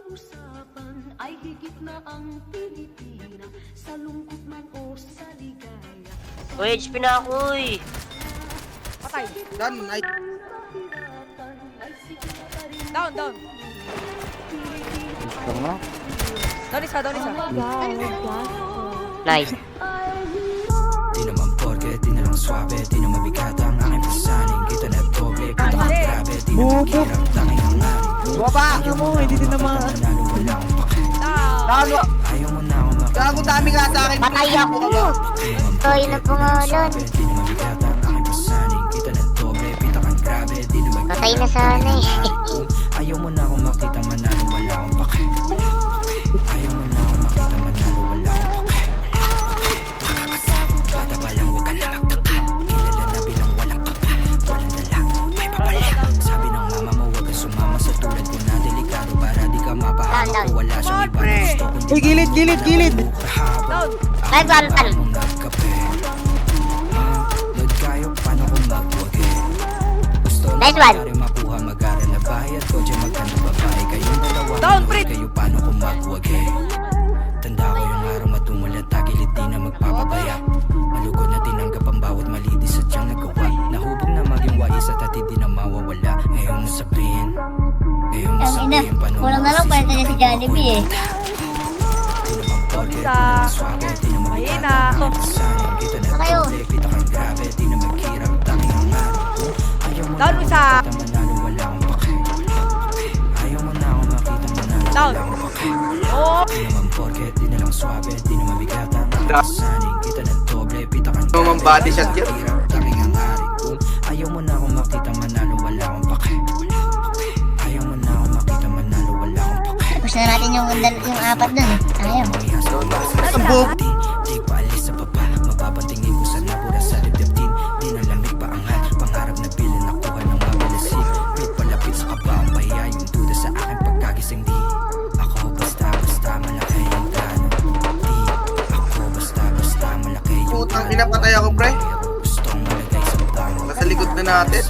usapan ay higit na ang Pilipina, sa lungkot man o sa ligaya. Uy, HP na ako uy. Patay. Down, ay. Down. Down isa. Nice. Di naman porke, di na lang swabe, di na mabigat ang aking pasaning. Kita na doble, kita ka grabe, di na magkirap, tanging ang aring. Baba! Mo, hindi din naman. Manalo, wala akong pake. Talo! Ayaw mo na ako makita. Gago dami nga sa akin. Patay ako. Toy na pangulon. Di na mabigat ang aking pasaning. Kita na doble, kita ka grabe, di na magkirap. Patay na sana eh. Ayaw mo na ako makita, manalo, wala akong pake. Ayaw mo na ako makita, manalo, wala akong pake. Bata pa lang, huwag ka na magtaka. Kilala na bilang walang kapa. Walang dala, may papala. Sabi ng mama mo, huwag ka sumama sa tulad ko na delikado. Para di ka mapahamak ko, wala siyang iba na gusto. Uy, gilid! Down. Ay, bantan. Kung nagkape, nagkayo, paano kung magwagi? Gusto mo Nice one. rin makuha, mag-aral na bayad ko. Diyan magkano babae, kayong dalawa. Down, Fred. Kayo paano kung magwagi? Tanda ko yung araw matumulat, tagilid di na magpapabaya. Malugod na tinanggap ang bawat mali, di sadyang nagawa. Nahubog na maging wais at hati di na mawawala. Ngayon mo sabihin, paano Kulang na lang pwede niya si Jollibee eh. Isa. Mahina. Kayo. Down isa. Down. Oh. Naman body shot yun. Ayaw mo na ako makita, manalo, wala akong pake. Ayaw mo na ako makita, manalo, wala akong pake. Push na natin yung apat dun eh. Ayaw. Sabog! Di pa alis sa baba, mapapantingin ko sa nabura sa dibdib. Di na lamig pa angat, pangarap na bilin nakuha ng mabilisip. Wait palapit sa kabaong pahiya, yung duda sa akin pagkagising. Di ako basta malaki yung plano. Di ako basta malaki yung Putang ina, patay ako, pre. gustong malagay sa bang. Nasa likod na natin.